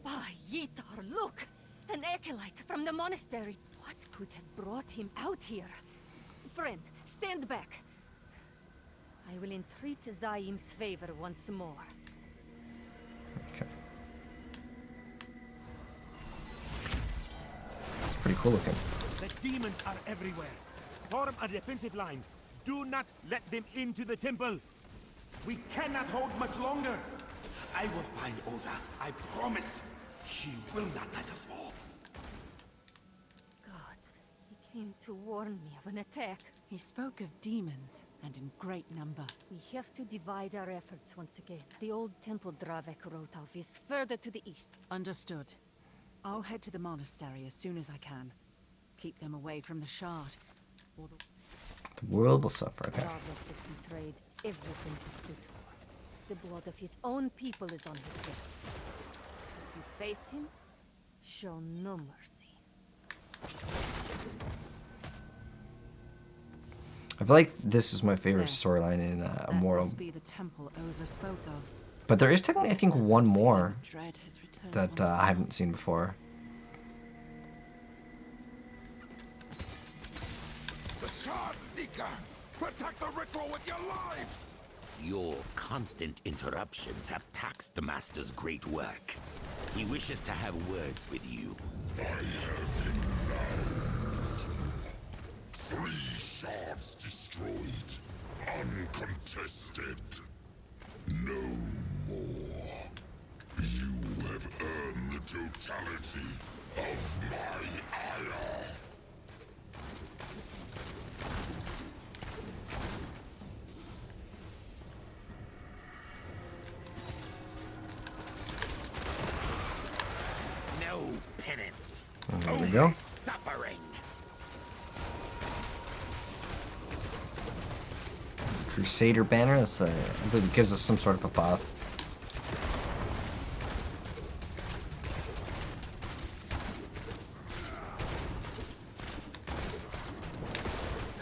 By Yitar, look! An acolyte from the monastery. What could have brought him out here? Friend, stand back. I will entreat Zaim's favor once more. Okay. Pretty cool looking. The demons are everywhere. Form a defensive line. Do not let them into the temple. We cannot hold much longer. I will find Oza. I promise. She will not let us fall. Gods, he came to warn me of an attack. He spoke of demons, and in great number. We have to divide our efforts once again. The old temple Dralek wrote of is further to the east. Understood. I'll head to the monastery as soon as I can. Keep them away from the shard. The world will suffer, okay. Sargoth has betrayed everything he stood for. The blood of his own people is on his hands. If you face him, show no mercy. I feel like this is my favorite There. storyline in That Immortal. must be the temple Oza spoke of. But there is technically, I think, one more Dread has returned that once I more. haven't seen before. The Shard Seeker! Protect the ritual with your lives! Your constant interruptions have taxed the Master's great work. He wishes to have words with you. I have him now. 3 shards destroyed. Uncontested. No more. You have earned the totality of my ire. No penance. There we go. Suffering. Crusader banner. That's I believe it gives us some sort of a buff.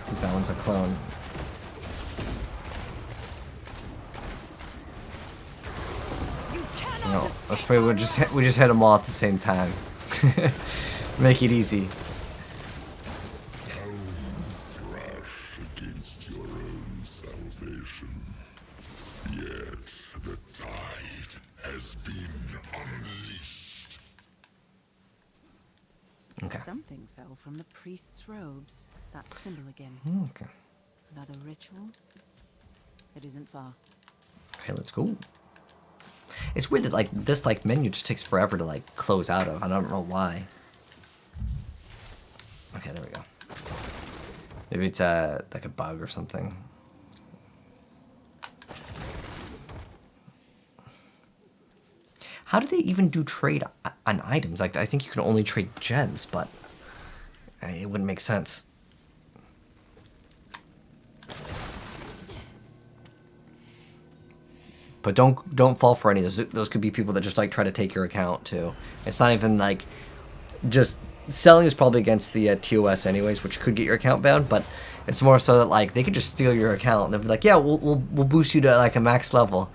I think that one's a clone. No, let's play. We just hit them all at the same time. Make it easy. How you thrash against your own salvation. Yet the tide has been unleashed. Okay. Something fell from the priest's robes. That symbol again. Okay. Another ritual. It isn't far. Okay, let's go. It's weird that like this like menu just takes forever to like close out of. I don't know why. Okay, there we go. Maybe it's like a bug or something. How do they even do trade on items? Like I think you can only trade gems, but it wouldn't make sense. But don't fall for any of those. Those could be people that just like try to take your account too. It's not even like just selling is probably against the TOS anyways, which could get your account bound. But it's more so that like they could just steal your account and they'll be like, yeah, we'll boost you to like a max level.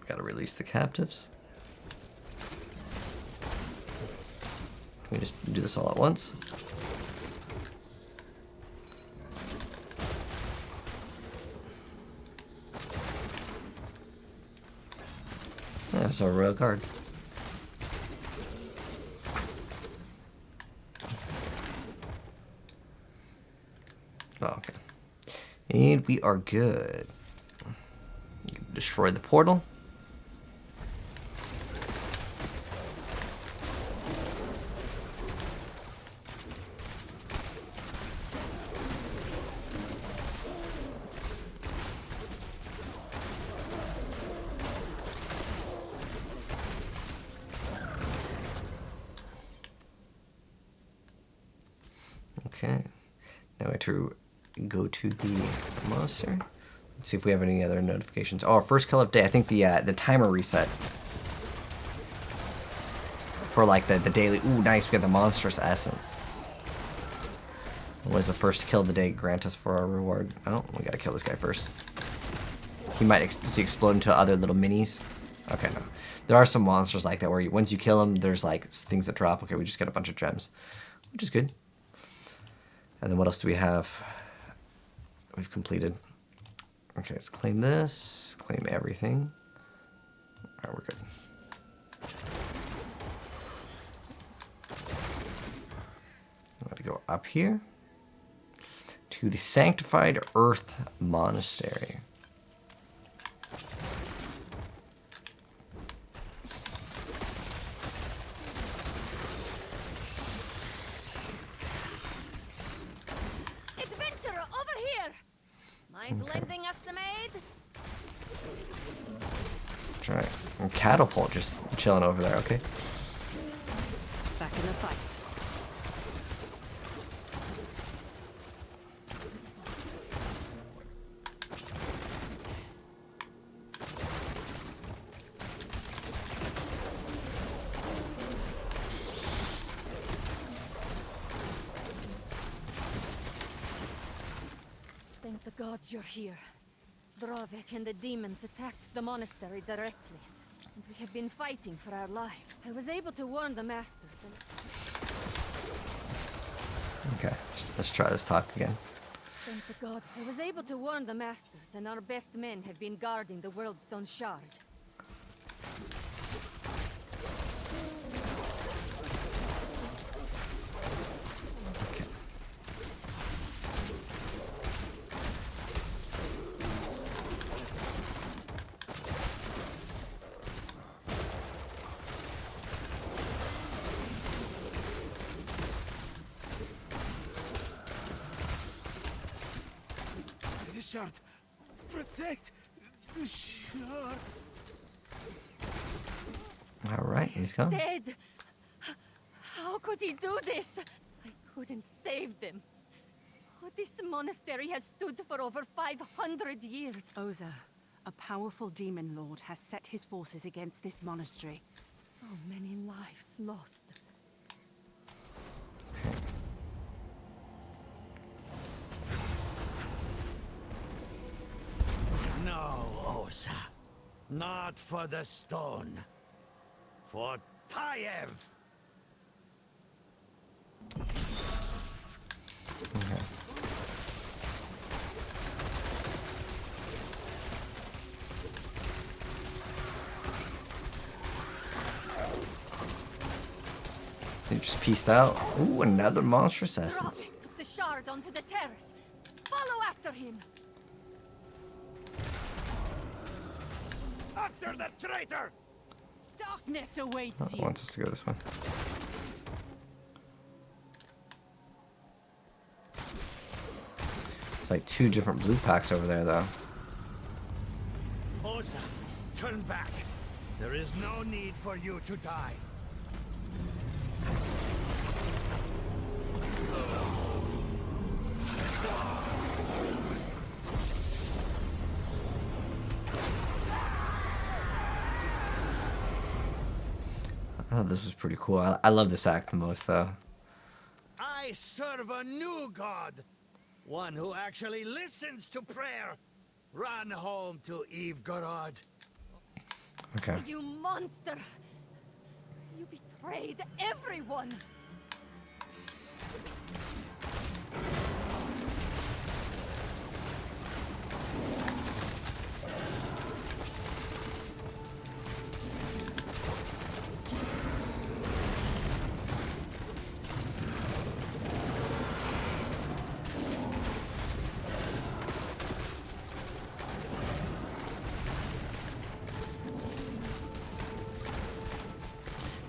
Gotta release the captives. Can we just do this all at once? Yeah, it's our royal guard. Oh, okay. And we are good. Destroy the portal. Okay, now we have to go to the monastery. Let's see if we have any other notifications. Oh, our first kill of day. I think the timer reset for like the daily. Ooh, nice. We got the monstrous essence. What was the first kill of the day grant us for our reward? Oh, we gotta kill this guy first. He might explode into other little minis. Okay, no. There are some monsters like that where once you kill them, there's like things that drop. Okay, we just get a bunch of gems, which is good. And then what else do we have? We've completed. Okay, let's claim this. Claim everything. Alright, we're good. I'm going to go up here to the Sanctified Earth Monastery. Adventurer, over here! Mind lending us some aid? That's right. And Catapult just chilling over there, okay? Back in the fight. gods you're here. Dralek and the demons attacked the monastery directly, and we have been fighting for our lives. I was able to warn the masters and... Okay, let's try this talk again. Thank the gods. I was able to warn the masters, and our best men have been guarding the Worldstone Shard. The shard! Protect the shard! Alright, he's gone. Dead! How could he do this? I couldn't save them. Oh, this monastery has stood for over 500 years. Oza, a powerful demon lord, has set his forces against this monastery. So many lives lost. No, Osa. Not for the stone. For Tayev! Okay. He just pieced out. Ooh, another monstrous essence. Dralek took the shard onto the terrace. Follow after him. After the traitor! Darkness awaits Oh, you. wants us to go this way. It's like 2 different blue packs over there, though. Osa, turn back. There is no need for you to die. Oh, this was pretty cool. I love this act the most, though. I serve a new god. One who actually listens to prayer. Run home to Yugioh. Okay. You monster! You betrayed everyone!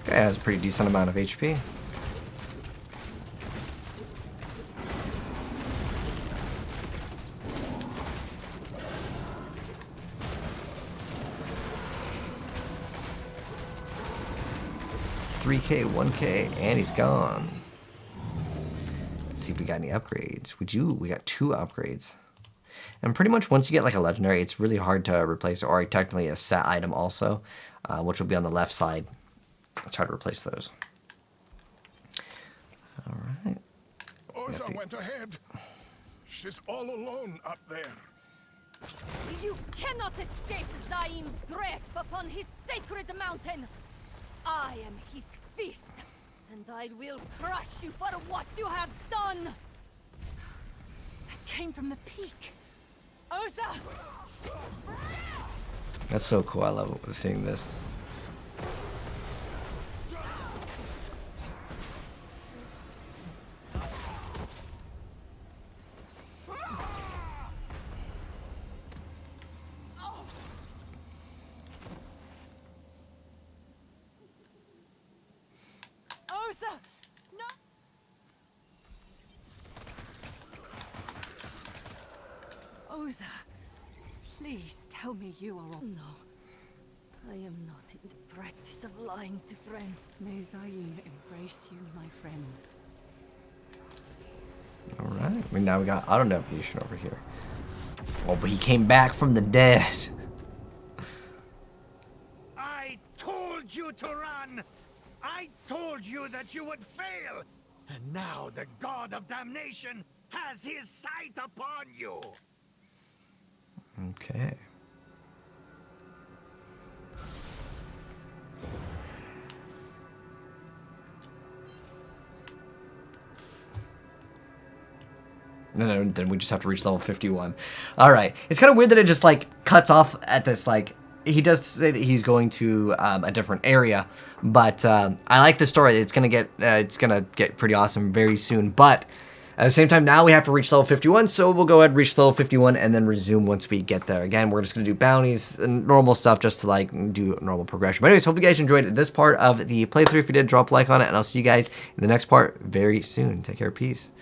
This guy has a pretty decent amount of HP. $3K, $1K, and he's gone. Let's see if we got any upgrades. We got 2 upgrades. And pretty much once you get like a legendary, it's really hard to replace, or technically a set item also, which will be on the left side. Let's try to replace those. All right. Osa went ahead. She's all alone up there. You cannot escape Zaim's grasp upon his sacred mountain! I am his fist, and I will crush you for what you have done! That came from the peak. Oza! That's so cool. I love seeing this. Oza! No! Oza, please tell me you are all... No. I am not in the practice of lying to friends. May Zaim embrace you, my friend. Alright, I mean, now we got auto navigation over here. Oh, but he came back from the dead. I told you to run! I told you that you would fail! And now the god of damnation has his sight upon you! Okay. And then we just have to reach level 51. All right. It's kind of weird that it just like cuts off at this, like, he does say that he's going to a different area, but I like the story. It's gonna get pretty awesome very soon. But at the same time, now we have to reach level 51, so we'll go ahead and reach level 51 and then resume once we get there. Again, we're just gonna do bounties and normal stuff just to like do normal progression. But anyways, hope you guys enjoyed this part of the playthrough. If you did, drop a like on it, and I'll see you guys in the next part very soon. Take care, peace.